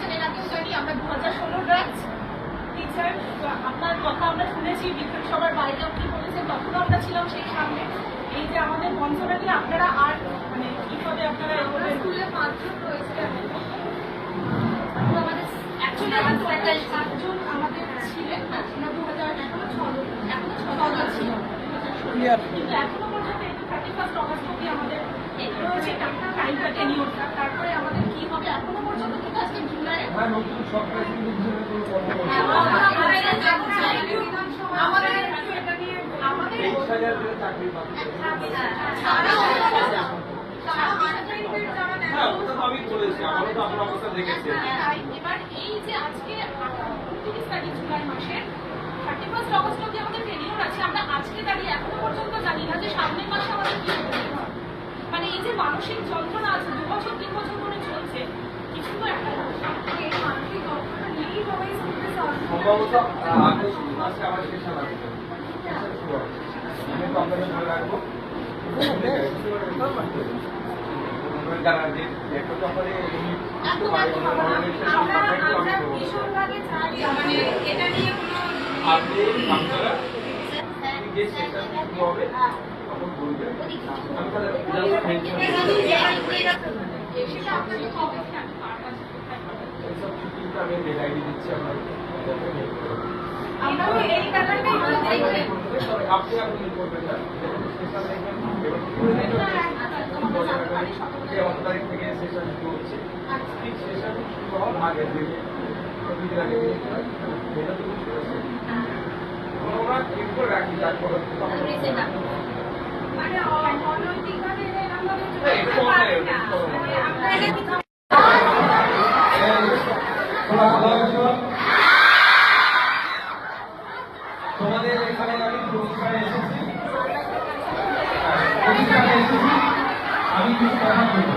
করেছেন এর আগেও জানি আমরা 2016 ব্যাচ টিচার। আপনার কথা আমরা শুনেছি বিধানসভার বাইরে আপনি বলেছেন, তখনও আমরা ছিলাম সেই সামনে। এই যে আমাদের মঞ্চটা নিয়ে আপনারা আর মানে কিভাবে আপনারা স্কুলের মাধ্যম রয়েছে আমাদের অ্যাকচুয়ালি আমাদের 7 জন আমাদের ছিলেন, আমরা 2016 এখনো 6 ছিল, কিন্তু এখনো পর্যন্ত 31 অগস্ট অব্দি আমাদের রয়েছে টাইমটা টেনিওরটা। তারপরে আমাদের কি হবে এখনো পর্যন্ত কিন্তু আজকে জুলাই আমাদের এটা নিয়ে আমাদের এবার এই যে আজকে 29 তারিখ জুলাই মাসের 31 অগস্ট অব্দি আমাদের টেনিওর আছে। আমরা আজকে দাঁড়িয়ে এখনো পর্যন্ত জানি না যে সামনের মাসে আমাদের কি হবে। মানে এই যে মানসিক যন্ত্রণা আছে 2 বছর 3 বছর ধরে চলছে, কিছু তো একটা মানসিক যন্ত্রণা নিয়েই সবাই সম্ভবত আগস্ট মাসে আবার শেষ হবে। আমি আপনাদের মনে রাখবো যারা যে একটা ব্যাপারে আপনি আপনারা যে সেশন শুরু হবে তখন বলবেন, আমি তাদের আমি আইডি দিচ্ছি আপনি আপনি করবেন না 11 তারিখ থেকে সেশন শুরু হচ্ছে। ঠিক সেশন শুরু হওয়ার আগের দিনে আমরা ঠিক করে রাখি, তারপর তোমাদের এখানে আমি প্রতিষ্ঠানে এসেছি, আমি কিছু কথা বলবো।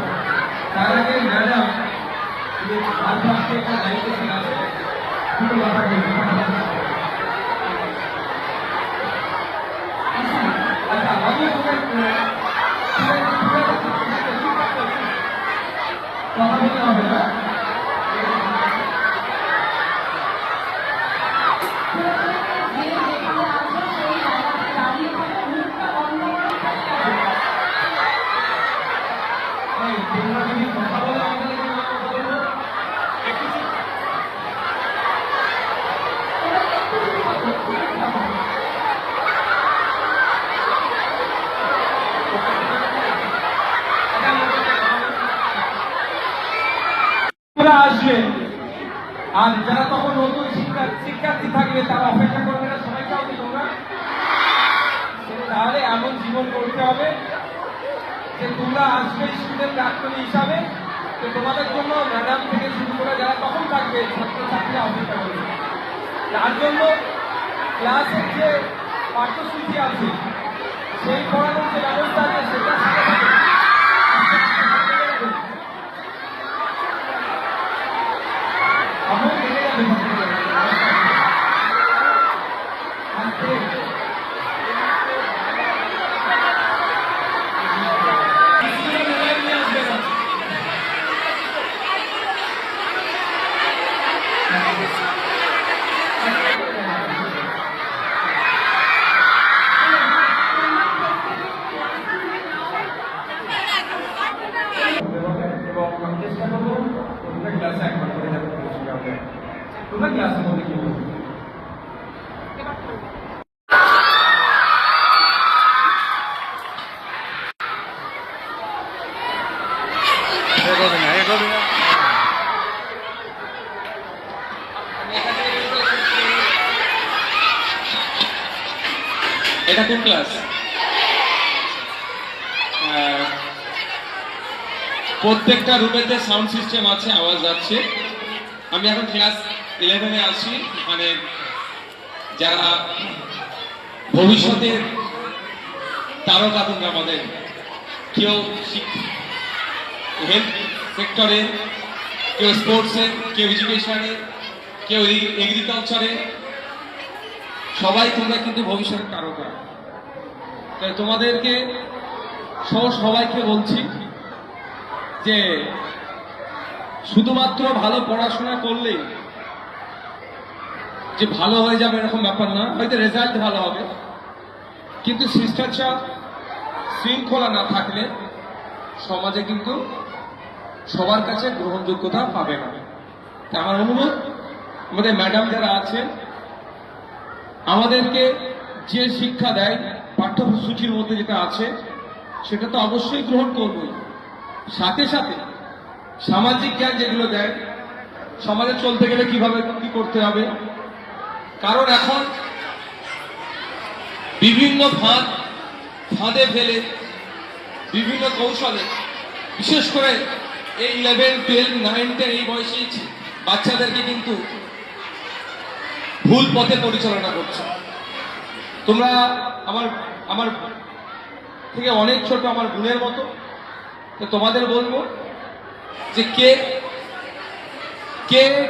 তার আগে ম্যাডাম একটা দায়িত্ব ছিল দুটো কথা বলবো। আচ্ছা আমি কথা বলতে হবে না। আসবে আর যারা তখন নতুন শিক্ষার্থী থাকবে তারা অপেক্ষা করবে না, সবাই চাও কি তোমরা? তাহলে এমন জীবন করতে হবে যে তোমরা আসবে স্কুলের প্রাক্তনী হিসাবে, তো তোমাদের জন্য ম্যাডাম থেকে শুরু করে যারা তখন থাকবে ছাত্রছাত্রীরা অপেক্ষা করবে। তার জন্য ক্লাসের যে পাঠ্যসূচি আছে সেই পড়ানোর যে ব্যবস্থা আছে সেটা তোমরা ক্লাসের মধ্যে কি বলছো? এটা কোন ক্লাস? প্রত্যেকটা রুমেতে সাউন্ড সিস্টেম আছে, আওয়াজ যাচ্ছে। আমি এখন ক্লাস 11-এ আছি। মানে যারা ভবিষ্যতের তারকা তোমরা আমাদের, কেউ হেলথ সেক্টরে, কেউ স্পোর্টসে, কেউ এডুকেশনে, কেউ এগ্রিকালচারে, সবাই তোমরা কিন্তু ভবিষ্যতের তারকা। তাই তোমাদেরকে সবাইকে বলছি যে শুধুমাত্র ভালো পড়াশোনা করলেই যে ভালো হয়ে যাবে এরকম ব্যাপার না, হয়তো রেজাল্ট ভালো হবে, কিন্তু শিষ্টাচার শৃঙ্খলা না থাকলে সমাজে কিন্তু সবার কাছে গ্রহণযোগ্যতা পাবে না। তাই আমার অনুরোধ, আমাদের ম্যাডাম যারা আছেন আমাদেরকে যে শিক্ষা দেয় পাঠ্যসূচির মধ্যে যেটা আছে সেটা তো অবশ্যই গ্রহণ করবই, সাথে সাথে সামাজিক জ্ঞান যেগুলো দেয়, সমাজে চলতে গেলে কিভাবে কি করতে হবে। কারণ এখন বিভিন্ন ফাঁদে ফেলে বিভিন্ন কৌশলে, বিশেষ করে এই 11, 12, 9, 10 এই বয়সী বাচ্চাদেরকে কিন্তু ভুল পথে পরিচালনা করছে। তোমরা আমার থেকে অনেক ছোট, আমার বোনের মতো, তো তোমাদের বলবো যে কে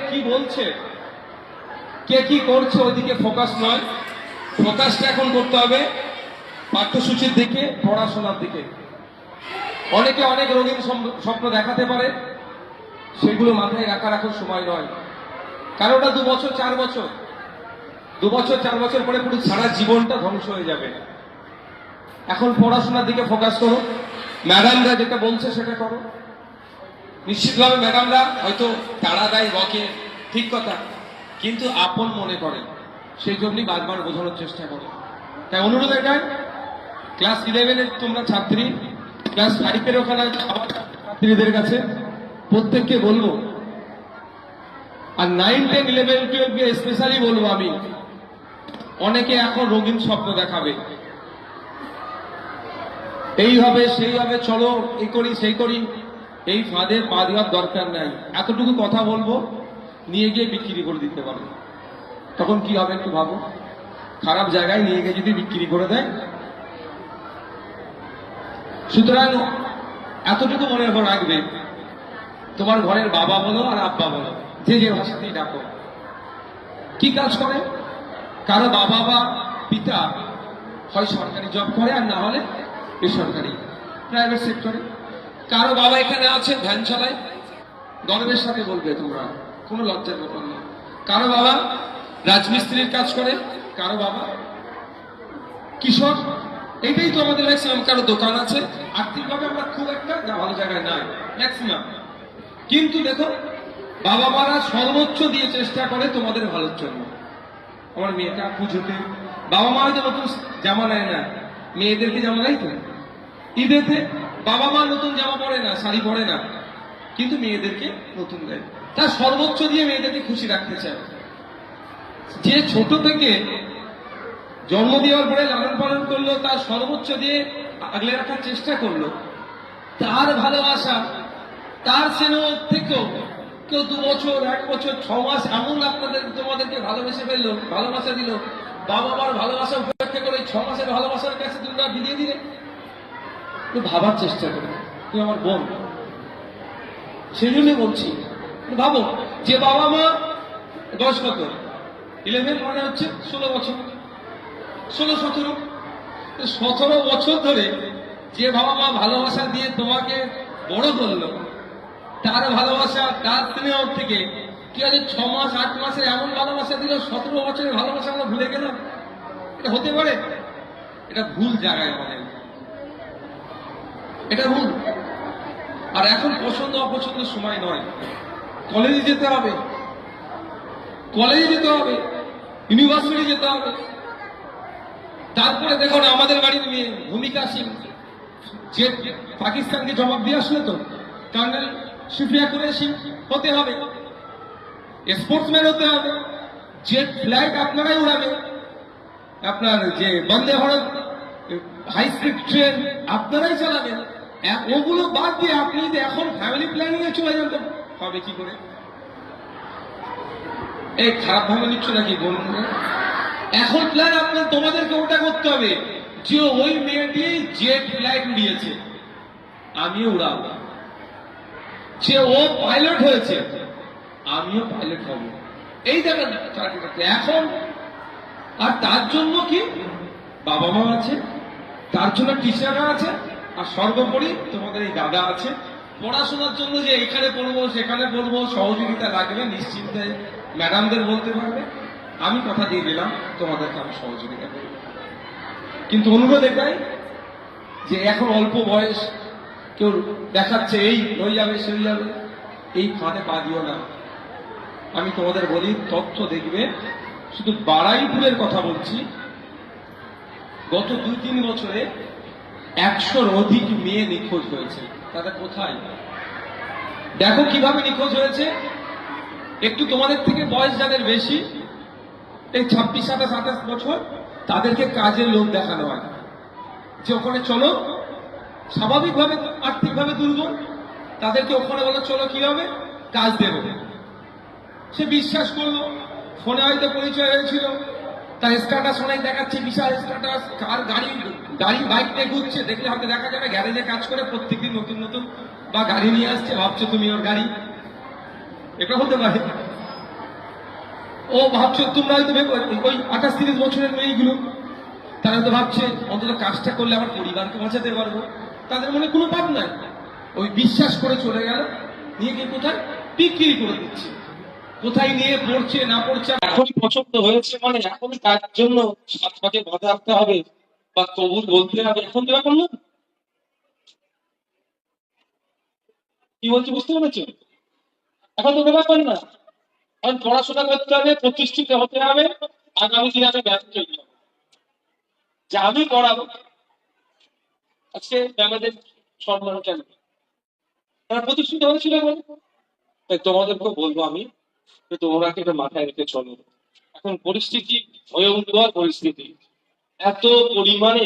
কি বলছে, কে কি করছে ওইদিকে ফোকাস নয়, ফোকাসটা এখন করতে হবে পাঠ্যসূচির দিকে, পড়াশোনার দিকে। অনেকে অনেক রঙিন স্বপ্ন দেখাতে পারে, সেগুলো মাথায় রাখার এখন সময় নয়, কারণ ওটা 2 বছর 4 বছর, 2 বছর 4 বছর পরে পুরো সারা জীবনটা ধ্বংস হয়ে যাবে। এখন পড়াশোনার দিকে ফোকাস করো, ম্যাডামরা যেটা বলছে সেটা করো। নিশ্চিতভাবে ম্যাডামরা হয়তো তাড়া দেয়, বকে, ঠিক কথা, কিন্তু আপন মনে করে, সেই জন্যই বারবার বোঝানোর চেষ্টা করে। তাই অনুরোধ এটাই, ক্লাস 11-এর তোমরা ছাত্রী, ক্লাস 5-এর ওখানে ছাত্রীদের কাছে প্রত্যেককে বলবো, আর 9, 10, 11, 12 স্পেশালি বলবো আমি, অনেকে এখন রঙিন স্বপ্ন দেখাবে, এইভাবে সেইভাবে চলো, এই করি সেই করি, এই ফাঁদে পা দেওয়ার দরকার নাই। এতটুকু কথা বলবো, নিয়ে গিয়ে বিক্রি করে দিতে পারবে, তখন কি হবে একটু ভাবো। খারাপ জায়গায় নিয়ে গিয়ে যদি বিক্রি করে দেয়, সুতরাং এতটুকু মনে রাখবে, তোমার ঘরের বাবা বলো আর আব্বা বলো, যে যে ভাষাতেই ডাকো, কি কাজ করে, কারো বাবা বা পিতা হয় সরকারি জব করে, আর না হলে বেসরকারি প্রাইভেট সেক্টরে। কারো বাবা এখানে আছেন ভ্যান চালায়, গর্বের সাথে বলবে তোমরা, কোনো লজ্জার ব্যাপার নেই। কারো বাবা রাজমিস্ত্রির কাজ করে, কারো বাবা কিশোর, এইটাই তো আমাদের ম্যাক্সিমাম। কারো দোকান আছে, আর্থিকভাবে আমরা খুব একটা ভালো জায়গায় নাই ম্যাক্সিমাম, কিন্তু দেখো বাবা মারা সর্বোচ্চ দিয়ে চেষ্টা করে তোমাদের ভালোর জন্য। আমার মেয়েটা পুজোতে বাবা মা হয়তো নতুন জামা নেয় না, মেয়েদেরকে জামা নেয় তো, ঈদেতে বাবা মা নতুন জামা পরে না, শাড়ি পরে না, কিন্তু মেয়েদেরকে নতুন দেয়, তার সর্বোচ্চ দিয়ে মেয়েদেরকে খুশি রাখতে চায়। যে ছোট থেকে জন্ম দেওয়ার পরে লালন পালন করলো, তার সর্বোচ্চ দিয়ে আগলে রাখার চেষ্টা করলো, তার ভালোবাসা, তার স্নেহ থেকেও কেউ 2 বছর 1 বছর 6 মাস এমন তোমাদেরকে ভালোবেসে ফেললো, ভালোবাসা দিল, বাবা মার ভালোবাসা উপেক্ষা করে 6 মাসের ভালোবাসার কাছে তোমরা বিলিয়ে দিলে। একটু ভাবার চেষ্টা করো, তুমি আমার বোন, সেই জন্য বলছি, ভাবো যে বাবা মা বয়স কত, 11 মানে হচ্ছে 16 বছর, 16-17 বছর ধরে যে বাবা মা ভালোবাসা দিয়ে তোমাকে বড় করলো, তার ভালোবাসা, তার স্নেহ থেকে কি আছে 6 মাস 8 মাসের এমন ভালোবাসা দিল, 17 বছরের ভালোবাসা আমরা ভুলে গেলাম। এটা হতে পারে? এটা ভুল জায়গায় আমাদের, এটা ভুল। আর এখন পছন্দ অপছন্দ সময় নয়, কলেজে যেতে হবে, ইউনিভার্সিটি যেতে হবে। তারপরে দেখুন আমাদের বাড়ির মেয়ে ভূমিকা সিং, যে পাকিস্তানকে জবাব দিয়ে আসলে তো কর্নেল সুফিয়া কুরেশি হতে হবে, স্পোর্টসম্যান হতে হবে, জেট ফ্লাইট আপনারাই উড়াবে, আপনার যে Vande Bharat high speed train আপনারাই চালাবেন। ওগুলো বাদ দিয়ে আপনি যদি এখন ফ্যামিলি প্ল্যানিং এ চলে যান তো হবে কি করে? এই খারাপ ভাবে নিচ্ছ নাকি বলুন? এখন প্ল্যান আপনার, তোমাদেরকে ওটা করতে হবে যে ওই মেয়েটি জেট ফ্লাইট উড়িয়েছে, আমিও উড়াবো। যে ও পাইলট হয়েছে, আমিও পাইলট হব। এই দেখেন এখন। আর তার জন্য কি বাবা মা আছে, তার জন্য টিচাররা আছে, আর সর্বোপরি তোমাদের এই দাদা আছে, পড়াশোনার জন্য যে এখানে পড়বো সেখানে পড়বো সহযোগিতা লাগবে নিশ্চিন্তে ম্যাডামদের বলতে পারবে, আমি কথা দিয়ে দিলাম তোমাদেরকে আমি সহযোগিতা করব। কিন্তু অনুরোধ এটাই যে এখন অল্প বয়স, কেউ দেখাচ্ছে এই হয়ে যাবে সে হয়ে যাবে, এই ফাঁদে পা দিও না। আমি তোমাদের বলি তথ্য দেখবে, শুধু বারাইপুরের কথা বলছি, গত 2-3 বছরে 100-র অধিক মেয়ে নিখোঁজ হয়েছে। তারা কোথায়? দেখো কিভাবে নিখোঁজ হয়েছে। একটু তোমাদের থেকে বয়স যাদের বেশি, এই 26, 27, 28 বছর, তাদেরকে কাজের লোক দেখানো হয় যে ওখানে চলো, স্বাভাবিকভাবে আর্থিকভাবে দুর্বল, তাদেরকে ওখানে বলো চলো কি হবে কাজ দেব। সে বিশ্বাস করলো, ফোনে হয়তো পরিচয় হয়েছিল, তার স্ট্যাটাস অনেক দেখাচ্ছে, বিশাল স্ট্যাটাস, কার গাড়ি বাইক নিয়ে ঘুরছে, দেখলে হয়তো দেখা যাবে গ্যারেজে কাজ করে প্রত্যেকদিন নতুন নতুন বা গাড়ি নিয়ে আসছে, ভাবছো তুমি ওর গাড়ি, এটা হতে পারে। ও ভাবছো তোমরা হয়তো ওই 28-30 বছরের মেয়েগুলো, তারা হয়তো ভাবছে অন্তত কাজটা করলে আমার পরিবারকে বাঁচাতে পারবো, তাদের মনে কোনো পাপ নাই, ওই বিশ্বাস করে চলে গেল, নিয়ে গিয়ে কোথায় বিক্রি করে দিচ্ছে, কোথায় নিয়ে পড়ছে না পড়ছে। এখন পছন্দ হয়েছে মানে এখন তার জন্য 7 পাকে বাধা রাখতে হবে বা কবুল বলতে হবে, এখন তো ব্যাপার না। কি বলছি বুঝতে পেরেছো? এখন তো ব্যাপার না, এখন পড়াশোনা করতে হবে, প্রতিষ্ঠিত হতে হবে, আগামী দিনে আমি ব্যস্ত হয়ে যাবো যে আমি পড়াবো। আজকে আমাদের সম্মান কেন তারা প্রতিষ্ঠিত হয়েছিল বলে, তাই তোমাদেরকে বলবো আমি যে তোমরা এটা মাথায় রেখে চলো। এখন পরিস্থিতি ভয়ঙ্কর পরিস্থিতি, এত পরিমাণে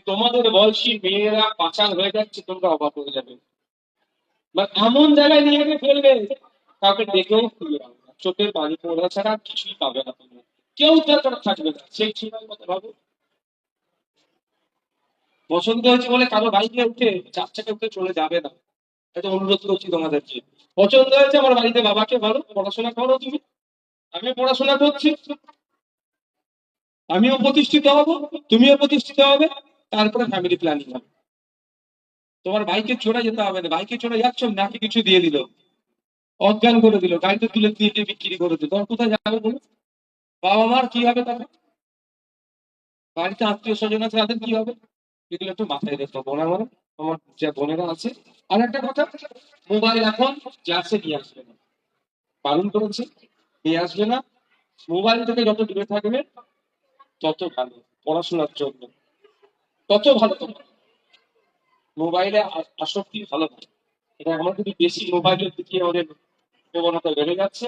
তোমাদের বয়সী মেয়েরা পাচার হয়ে যাচ্ছে, তোমরা অবাক হয়ে যাবে। বা এমন জায়গায় নিয়ে গিয়ে ফেলবে, কাউকে দেখেও খুলে পাবে না, চোখের পানি পড়া ছাড়া কিছুই পাবে না, তোমরা কেউ দরকার থাকবে না। সেই সময় কথা ভাবো, পছন্দ হয়েছে বলে কারো বাইকে উঠে 4 চাকায় উঠে চলে যাবে না। এটা অনুরোধ করছি তোমাদেরকে, পছন্দ হয়েছে আমার বাড়িতে বাবাকে বলো পড়াশোনা করো তুমি, আমিও পড়াশোনা করছি, আমিও প্রতিষ্ঠিত হব, তুমিও প্রতিষ্ঠিত হবে, তারপরে ফ্যামিলি প্ল্যানিং হবে। তোমার বাইকে চড়ে যেতে হবে না, বাইকে চড়ে যাচ্ছ নাকি কিছু দিয়ে দিল, অজ্ঞান করে দিল, গাড়িতে তুলে দিয়ে বিক্রি করে দিল, তখন কোথায় যাবে বলো? বাবা মার কি হবে তখন? বাড়িতে আত্মীয় স্বজন আছে তাদের কি হবে? এগুলো একটু মাথায় রেখো বোনা, মানে আমার যে বোনেরা আছে। আর একটা কথা, মোবাইল এখন ক্লাসে নিয়ে আসবে না, পালন করেছে, নিয়ে আসবে না। মোবাইল থেকে যত দূরে থাকবে তত ভালো, পড়াশোনার জন্য তত ভালো। তোমার মোবাইলে আসক্তি ভালো না, এটা আমার কিন্তু বেশি মোবাইলের দিকে আমাদের প্রবণতা বেড়ে যাচ্ছে,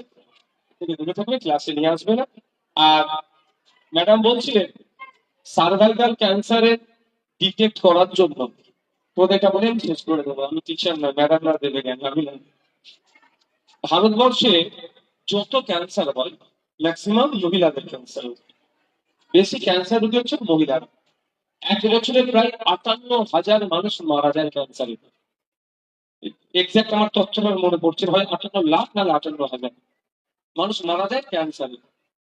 থেকে দূরে থাকবে, ক্লাসে নিয়ে আসবে না। আর ম্যাডাম বলছিলেন সার্ভাইকাল ক্যান্সারের ডিটেক্ট করার জন্য, তোদেরটা বলে আমি শেষ করে দেবো, আমি টিচার নয়, ম্যাডামরা দেবে জ্ঞান, আমি না। ভারতবর্ষে যত ক্যান্সার হয় ম্যাক্সিমাম মহিলাদের ক্যান্সার, বেশি ক্যান্সার রোগী হচ্ছে মহিলারা। 1 বছরে প্রায় 58,000 মানুষ মারা যায় ক্যান্সারে। এক্সাক্ট আমার তথ্যটা মনে পড়ছে, হয় 58 লাখ না 58,000 মানুষ মারা যায় ক্যান্সারে।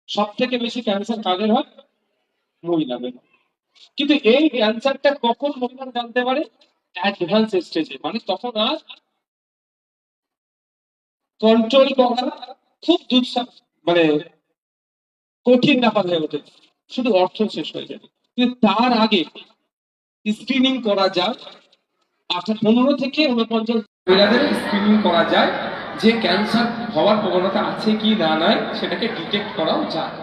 সব থেকে বেশি ক্যান্সার কাদের হয়? মহিলাদের। কিন্তু এই ক্যান্সারটা কখন মহিলারা জানতে পারে? অ্যাডভান্স স্টেজে, মানে তখন আর কন্ট্রোল করা খুব মানে কঠিন ব্যাপার হয়ে ওঠে, শুধু অর্থ শেষ হয়ে যাবে। কিন্তু তার আগে স্ক্রিনিং করা যায়, 15 থেকে 49 মহিলাদের স্ক্রিনিং করা যায়, যে ক্যান্সার হওয়ার প্রবণতা আছে কি না নাই সেটাকে ডিটেক্ট করাও যায়।